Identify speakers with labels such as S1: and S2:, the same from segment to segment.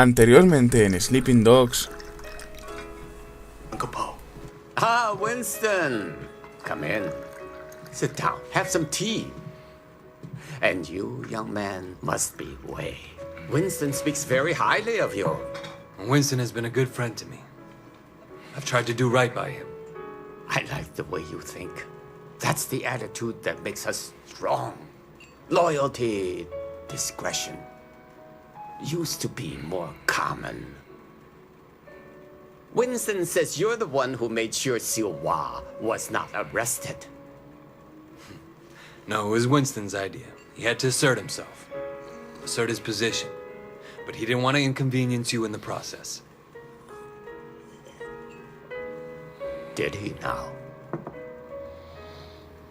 S1: Anteriormente en Sleeping Dogs.
S2: Uncle Po. Ah, Winston. Come in. Sit down. Have some tea. And you, young man, must be Wei. Winston speaks very highly of you.
S3: Winston has been a good friend to me. I've tried to do right by him.
S2: I like the way you think. That's the attitude that makes us strong. Loyalty, discretion. Used to be more common. Winston says you're the one who made sure Siwa was not arrested.
S3: No, it was Winston's idea. He had to assert himself. Assert his position. But he didn't want to inconvenience you in the process.
S2: Did he now?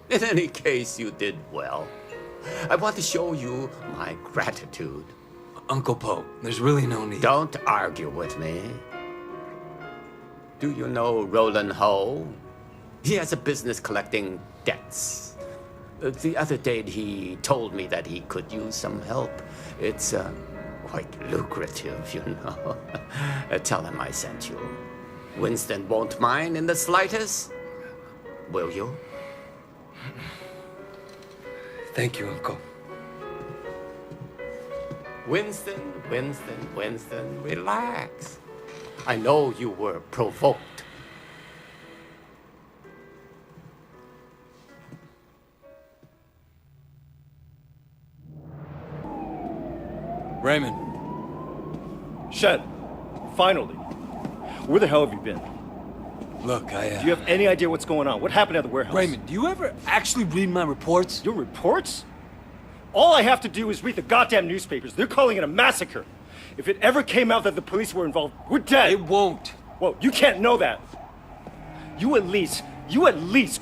S2: In any case, you did well. I want to show you my gratitude.
S3: Uncle Po, there's really no need.
S2: Don't argue with me. Do you know Roland Ho? He has a business collecting debts. The other day, he told me that he could use some help. It's quite lucrative, you know. Tell him I sent you. Winston won't mind in the slightest. Will you?
S3: Thank you, Uncle.
S2: Winston, relax. I know you were provoked.
S3: Raymond.
S4: Shed, finally. Where the hell have you been?
S3: Look,
S4: Do you have any idea what's going on? What happened at the warehouse?
S3: Raymond, do you ever actually read my reports?
S4: Your reports? All I have to do is read the goddamn newspapers. They're calling it a massacre. If it ever came out that the police were involved, we're dead.
S3: It won't.
S4: Well, you can't know that. You at least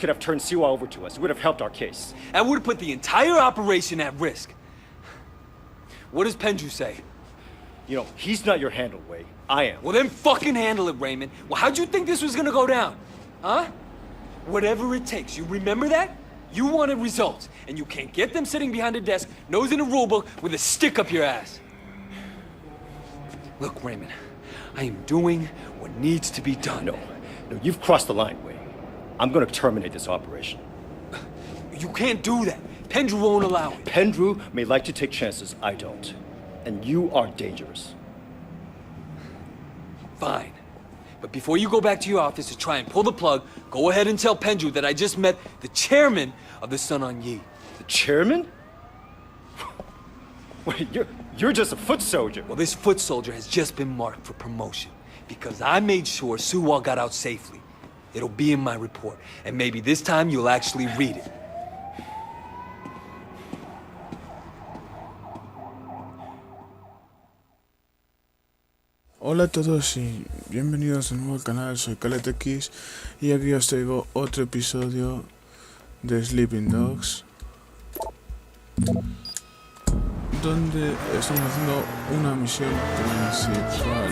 S4: could have turned Siwa over to us. It would have helped our case.
S3: That would have put the entire operation at risk. What does Pendrew say?
S4: You know, he's not your handle, Wei. I am.
S3: Well, then fucking handle it, Raymond. Well, how'd you think this was gonna go down? Huh? Whatever it takes, you remember that? You wanted results, and you can't get them sitting behind a desk, nose in a rulebook, with a stick up your ass. Look, Raymond, I am doing what needs to be done.
S4: No, you've crossed the line, Wei. I'm gonna terminate this operation.
S3: You can't do that. Pendrew won't allow it.
S4: Pendrew may like to take chances, I don't. And you are dangerous.
S3: Fine. But before you go back to your office to try and pull the plug, go ahead and tell Pendrew that I just met the chairman of the Sun On Yi.
S4: The chairman? Wait, you're just a foot soldier.
S3: Well, this foot soldier has just been marked for promotion because I made sure Suwa got out safely. It'll be in my report, and maybe this time you'll actually read it.
S1: Hola a todos y bienvenidos de nuevo al canal, soy TheKaletx y aquí os traigo otro episodio de Sleeping Dogs, donde estamos haciendo una misión principal.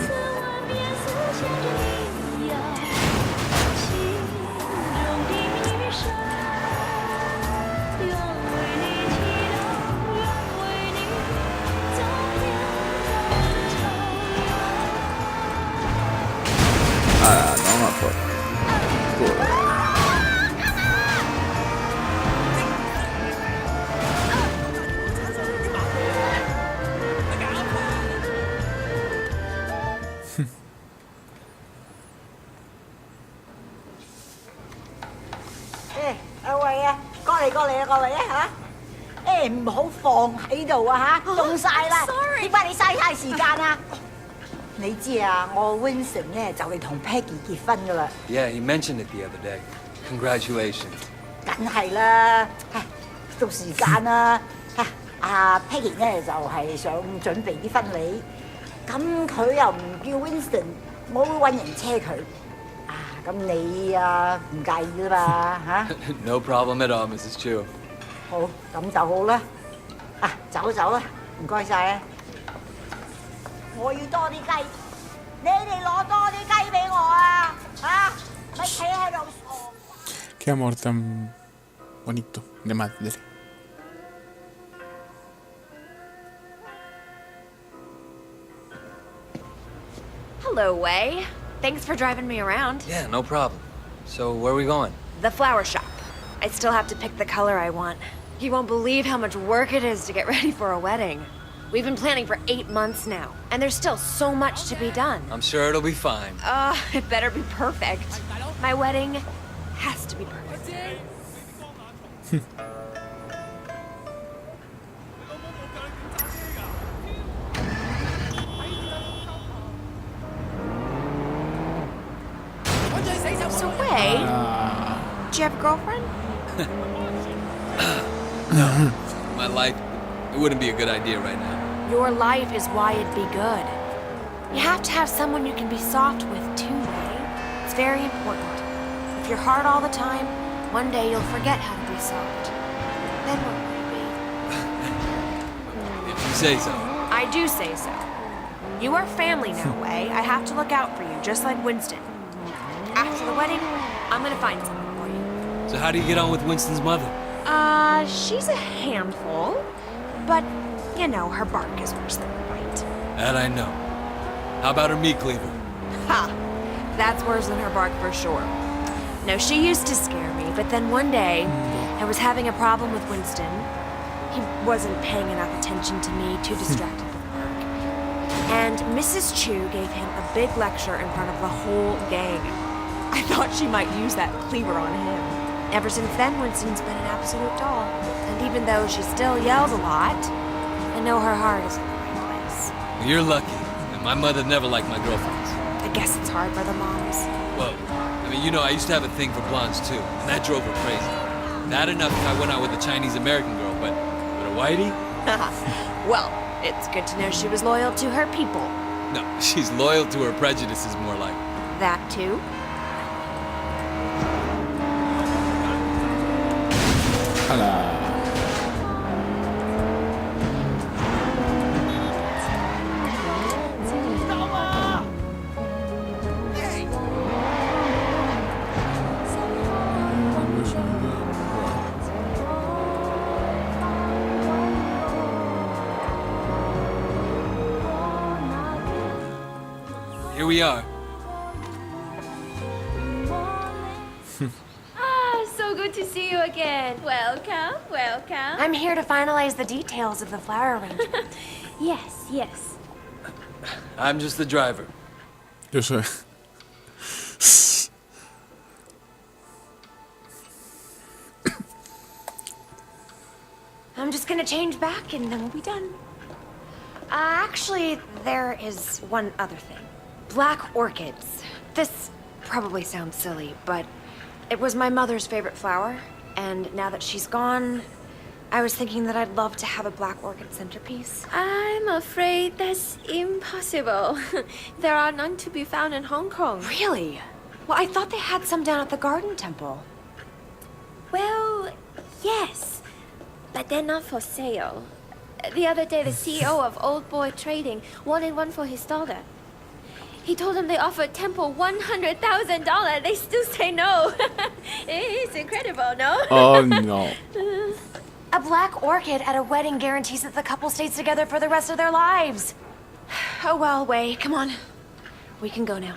S1: No me acuerdo.
S5: Wei啊，過嚟啊各位啊嚇！唔好放喺度啊嚇，凍晒啦！點解你嘥太時間啊？你知啊，我 Winston 咧就嚟同 Peggy 結婚噶啦。
S3: Yeah, he mentioned it the other day. Congratulations.
S5: 梗係啦，到時間啦。阿 Peggy 咧就係想準備啲婚禮，咁佢又唔叫 Winston，我會揾人車佢。咁你唔介意啦嘛嚇
S3: No problem at all, Mrs. Chu.
S5: 好，咁就好啦。走啦，唔該晒啊！我要多啲雞，你哋攞多啲雞俾我啊！咪企喺度傻。
S1: Qué amor tan bonito de madre.
S6: Hello, Wei. Thanks for driving me around.
S3: Yeah, no problem. So, where are we going?
S6: The flower shop. I still have to pick the color I want. You won't believe how much work it is to get ready for a wedding. We've been planning for 8 months now, and there's still so much to be done.
S3: I'm sure it'll be fine.
S6: It better be perfect. My wedding has to be perfect. So, Wei, do you have a girlfriend?
S3: My life, it wouldn't be a good idea right now.
S6: Your life is why it'd be good. You have to have someone you can be soft with too, Wei. It's very important. If you're hard all the time, one day you'll forget how to be soft. Then what will you be?
S3: If you say so.
S6: I do say so. You are family now, Wei. I have to look out for you, just like Winston. After the wedding, I'm gonna find someone for you.
S3: So how do you get on with Winston's mother?
S6: She's a handful, but, you know, her bark is worse than her bite.
S3: That I know. How about her meat cleaver?
S6: Ha! That's worse than her bark for sure. No, she used to scare me, but then one day, I was having a problem with Winston. He wasn't paying enough attention to me, too distracted with work. And Mrs. Chu gave him a big lecture in front of the whole gang. I thought she might use that cleaver on him. Ever since then, Winston's been an absolute doll. And even though she still yells a lot, I know her heart is in the right place.
S3: Well, you're lucky. And my mother never liked my girlfriends.
S6: I guess it's hard for the moms.
S3: Well, I mean, you know, I used to have a thing for blondes too, and that drove her crazy. Not enough if I went out with a Chinese-American girl, but a whitey?
S6: Well, it's good to know she was loyal to her people.
S3: No, she's loyal to her prejudices more like.
S6: That too?
S3: Here we are.
S7: So good to see you again. Welcome, welcome.
S6: I'm here to finalize the details of the flower arrangement.
S7: Yes, yes.
S3: I'm just the driver.
S1: Yo sé.
S6: I'm just gonna change back and then we'll be done. Actually, there is one other thing. Black orchids. This probably sounds silly, but it was my mother's favorite flower, and now that she's gone, I was thinking that I'd love to have a black orchid centerpiece.
S7: I'm afraid that's impossible. There are none to be found in Hong Kong.
S6: Really? Well, I thought they had some down at the Garden Temple.
S7: Well, yes, but they're not for sale. The other day, the CEO of Old Boy Trading wanted one for his daughter. He told them they offered Temple $100,000. They still say no. It's incredible, no?
S1: Oh no.
S6: A black orchid at a wedding guarantees that the couple stays together for the rest of their lives. Oh well, Wei, come on. We can go now.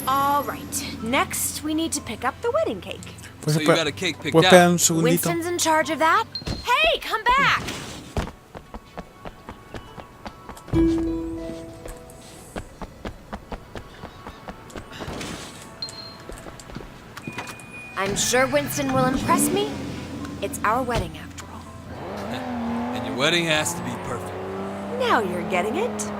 S6: All right. Next, we need to pick up the wedding cake.
S3: So you got a cake picked
S1: ¿Puedes
S3: out?
S1: esperar un segundito?
S6: Winston's in charge of that. Hey, come back! I'm sure Winston will impress me. It's our wedding after all.
S3: And your wedding has to be perfect.
S6: Now you're getting it.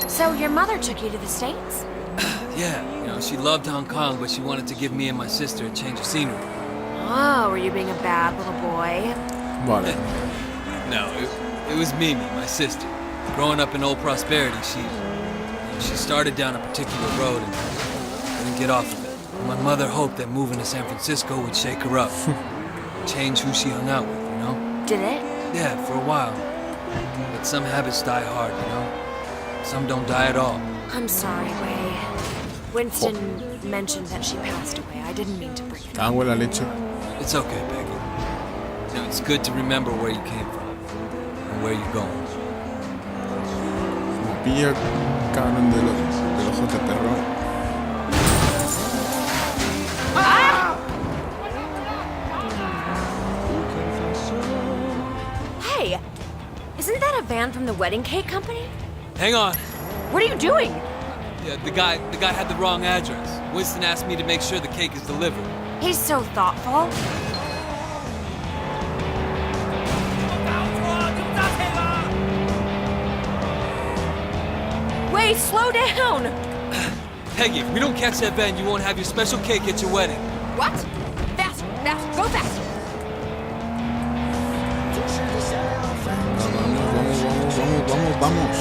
S6: So your mother took you to the States?
S3: Yeah, you know, she loved Hong Kong, but she wanted to give me and my sister a change of scenery.
S6: Oh, were you being a bad little boy?
S1: Vale.
S3: No, it was Mimi, my sister. Growing up in Old Prosperity, she started down a particular road and couldn't get off of it. My mother hoped that moving to San Francisco would shake her up. Change who she hung out with, you know?
S6: Did it?
S3: Yeah, for a while. But some habits die hard, you know? Some don't die at all.
S6: I'm sorry, Wei. Winston mentioned that she passed away. I didn't mean to bring it up.
S1: Cago en la leche.
S3: It's okay, Peggy. You know, it's good to remember where you came from and where you're going.
S1: Me pilla cabrón del ojo de perro.
S6: Hey, isn't that a van from the wedding cake company?
S3: Hang on.
S6: What are you doing?
S3: Yeah, the guy had the wrong address. Winston asked me to make sure the cake is delivered.
S6: He's so thoughtful. Wait, slow down!
S3: Peggy, if we don't catch that van, you won't have your special cake at your wedding.
S6: What? Faster, faster, go faster!
S1: Vamos.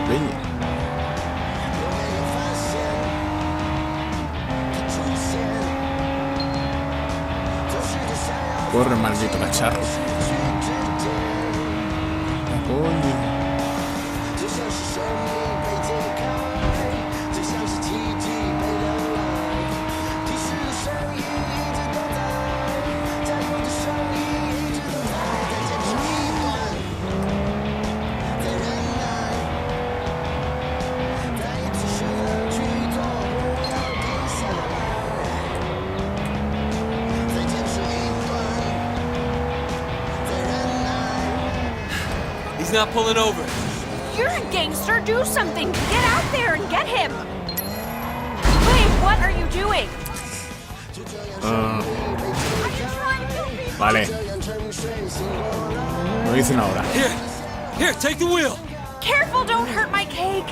S1: Venga. Corre, maldito cacharro. Coño.
S3: He's not pulling over.
S6: You're a gangster, do something! Get out there and get him! Wait, what are you doing?
S1: Vale. Lo dicen ahora.
S3: Here, take the wheel.
S6: Careful, don't hurt my cake!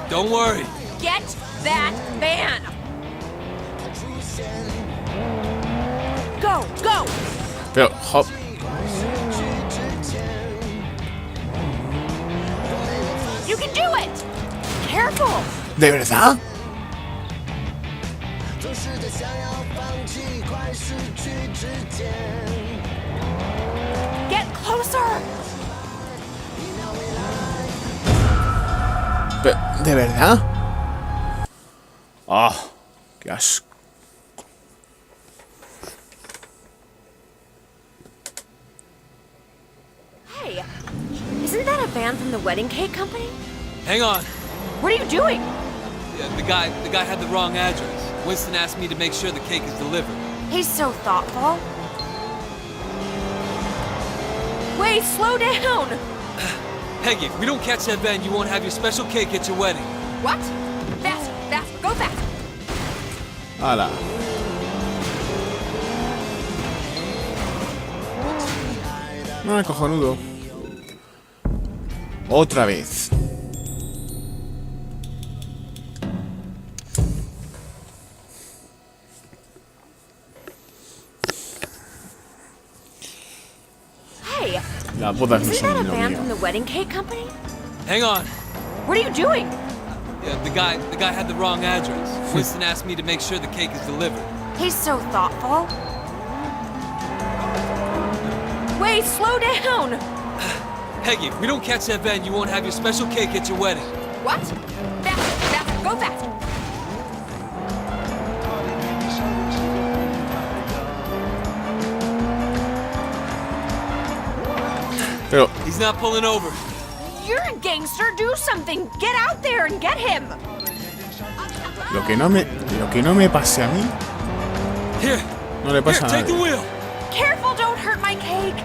S3: Don't worry.
S6: Get that van! Go, go!
S1: Pero, hop.
S6: You can do it! Careful!
S1: ¿De verdad?
S6: Get closer!
S1: ¿De verdad? Ah, qué asco.
S6: Hey, isn't that a van from the wedding cake company?
S3: Hang on.
S6: What are you doing?
S3: Yeah, the guy had the wrong address. Winston asked me to make sure the cake is delivered.
S6: He's so thoughtful. Wait, slow down!
S3: Peggy, if we don't catch that van, you won't have your special cake at your wedding.
S6: What? Faster, faster, go faster!
S1: Hala. Ah, cojonudo. Otra vez.
S6: Hey,
S1: Las bodas no
S6: isn't that a
S1: son lo
S6: van
S1: mío.
S6: from the wedding cake company?
S3: Hang on.
S6: What are you doing?
S3: Yeah, the guy had the wrong address. Winston asked me to make sure the cake is delivered.
S6: He's so thoughtful. Wait, slow down!
S3: Peggy, if we don't catch that van, you won't have your special cake at your wedding.
S6: What? Faster, faster, go faster!
S1: Pero,
S3: He's not pulling over.
S6: You're a gangster, do something! Get out there and get him!
S1: lo que no me pase a mí,
S3: Here,
S1: no le pasa a
S3: take the
S1: nadie.
S3: wheel.
S6: Careful, don't hurt my cake!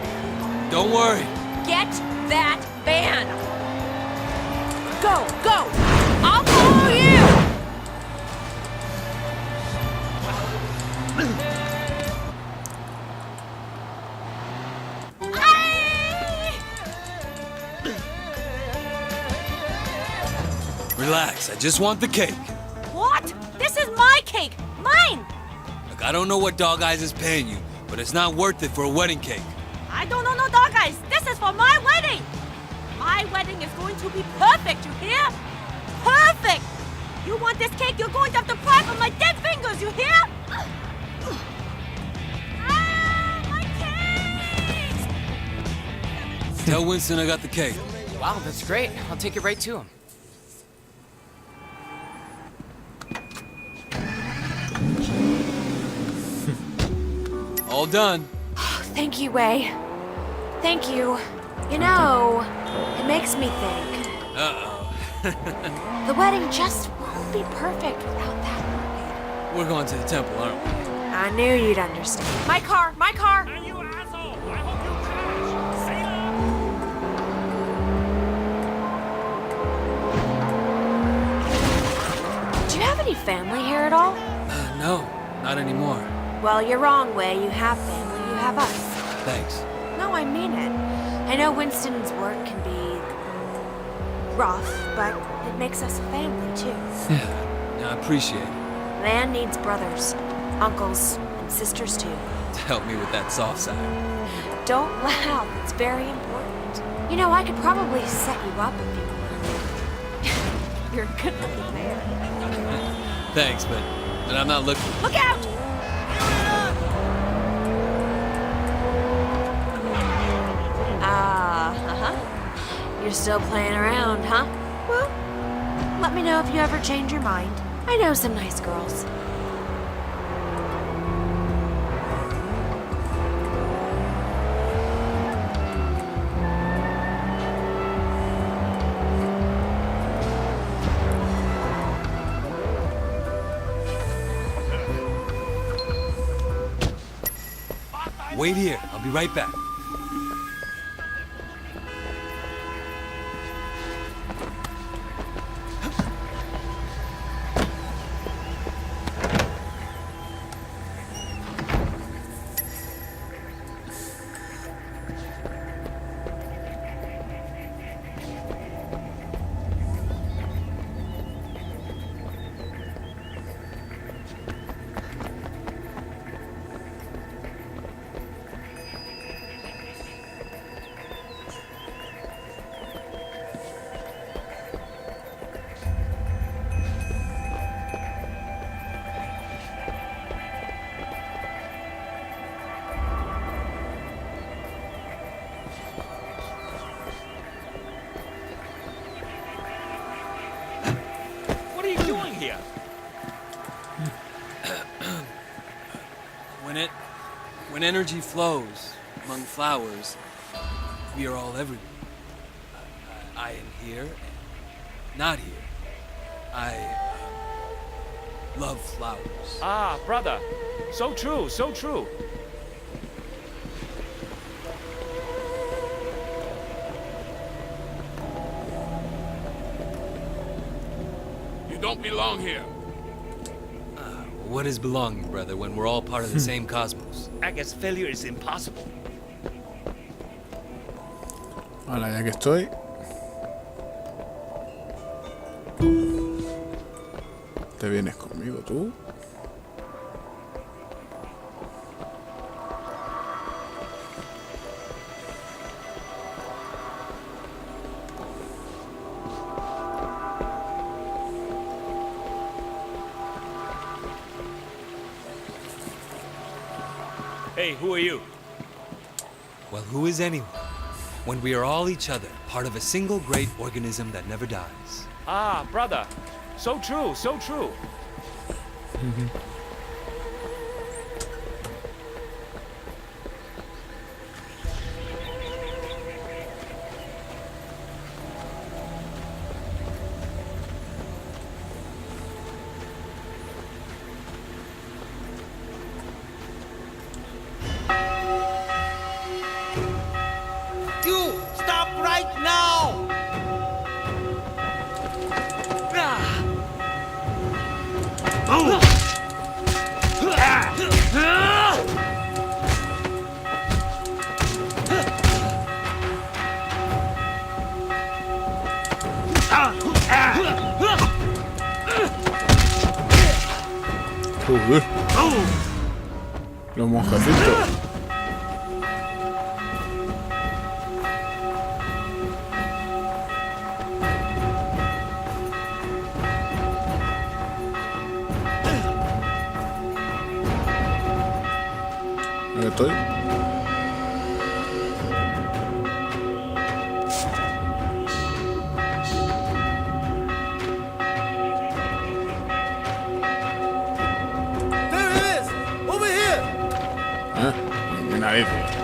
S3: Don't worry.
S6: Get that van! Go, go! I'll follow you!
S3: Relax, I just want the cake.
S6: What? This is my cake! Mine!
S3: Look, I don't know what Dog Eyes is paying you, but it's not worth it for a wedding cake.
S6: I don't know no dog eyes. This is for my wedding! My wedding is going to be perfect, you hear? Perfect! You want this cake, you're going to have to pry from my dead fingers, you hear? Ah, my cake!
S3: Tell Winston I got the cake.
S8: Wow, that's great. I'll take it right to him.
S3: All done.
S6: Thank you, Wei. Thank you. You know, it makes me think.
S3: Uh-oh.
S6: The wedding just won't be perfect without that mermaid.
S3: We're going to the temple, aren't we?
S6: I knew you'd understand. My car! My car!
S4: Hey, you asshole! I hope you crash! Sailor!
S6: Do you have any family here at all?
S3: No, not anymore.
S6: Well, you're wrong, Wei. You have family. You have us.
S3: Thanks.
S6: No, I mean it. I know Winston's work can be rough, but it makes us a family, too.
S3: Yeah, I appreciate it.
S6: Man needs brothers, uncles, and sisters, too.
S3: To help me with that soft side.
S6: Don't laugh. It's very important. You know, I could probably set you up if you want. You're a good-looking man.
S3: Thanks, but I'm not looking.
S6: Look out! You're still playing around, huh? Well, let me know if you ever change your mind. I know some nice girls.
S3: Wait here. I'll be right back. When energy flows among flowers, we are all everywhere. I am here and not here. I love flowers.
S9: Ah, brother. So true, so true.
S10: You don't belong here.
S3: What is belonging, brother, when we're all part of the same cosmos?
S9: I guess failure is impossible.
S1: Hola, ya que estoy. ¿Te vienes conmigo tú?
S9: Hey, who are you?
S3: Well, who is anyone? When we are all each other, part of a single great organism that never dies.
S9: Ah, brother. So true, so true.
S11: You stop right now!
S1: Joder. Los mojecitos. Ahí estoy. Qué narices.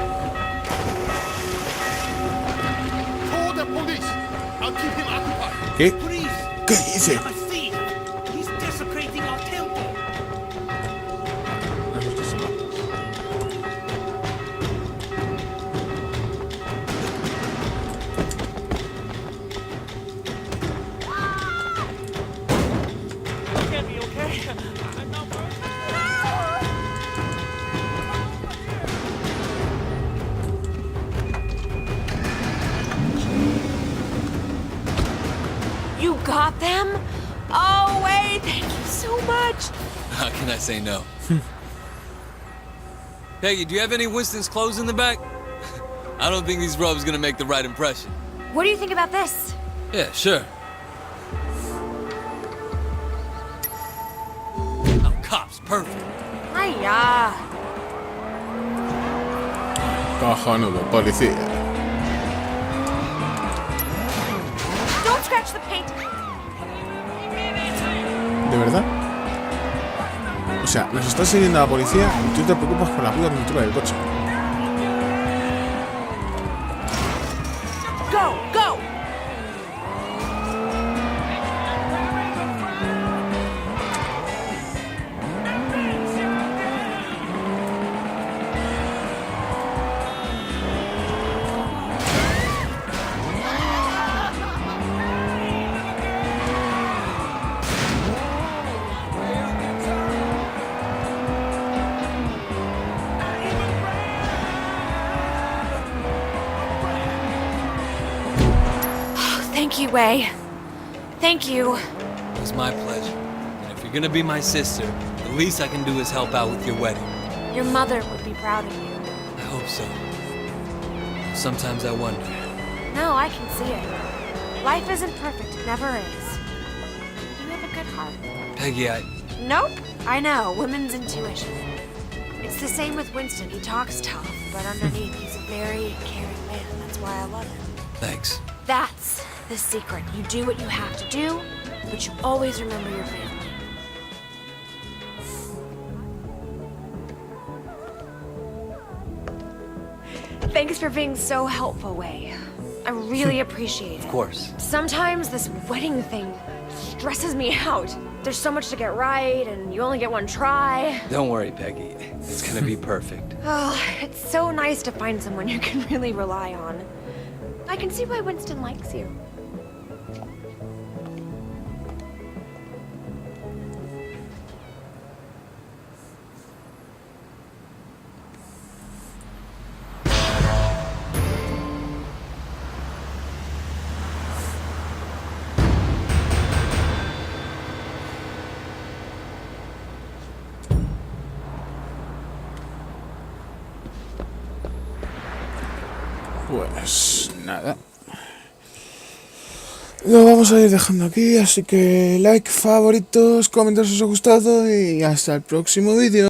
S10: Call the police. I'll keep him occupied.
S1: ¿Qué?
S11: Please.
S1: ¿Qué dice?
S11: I'm a thief. He's desecrating our temple. Can't be okay. I'm not worried.
S6: You got them? Oh, wait, thank you so much.
S3: How can I say no? Peggy, do you have any Winston's clothes in the back? I don't think these robes gonna make the right impression.
S6: What do you think about this?
S3: Yeah, sure. Oh, cops, perfect.
S6: Hiya.
S1: Cojonudo, policía.
S6: Don't scratch the paint.
S1: ¿De verdad? O sea, nos está siguiendo la policía y tú te preocupas por la puta pintura del coche.
S6: Go, go. Thank you, Wei. Thank you.
S3: It was my pleasure. And if you're gonna be my sister, the least I can do is help out with your wedding.
S6: Your mother would be proud of you.
S3: I hope so. Sometimes I wonder.
S6: No, I can see it. Life isn't perfect. It never is. You have a good heart.
S3: Peggy,
S6: Nope. I know. Women's intuition. It's the same with Winston. He talks tough, but underneath he's a very caring man. That's why I love him.
S3: Thanks.
S6: That's the secret. You do what you have to do, but you always remember your family. Thanks for being so helpful, Wei. I really appreciate it.
S3: Of course.
S6: Sometimes this wedding thing stresses me out. There's so much to get right, and you only get one try.
S3: Don't worry, Peggy. It's gonna be perfect.
S6: Oh, it's so nice to find someone you can really rely on. I can see why Winston likes you.
S1: Pues nada. Lo vamos a ir dejando aquí, así que like, favoritos, comentarios si os ha gustado y hasta el próximo vídeo.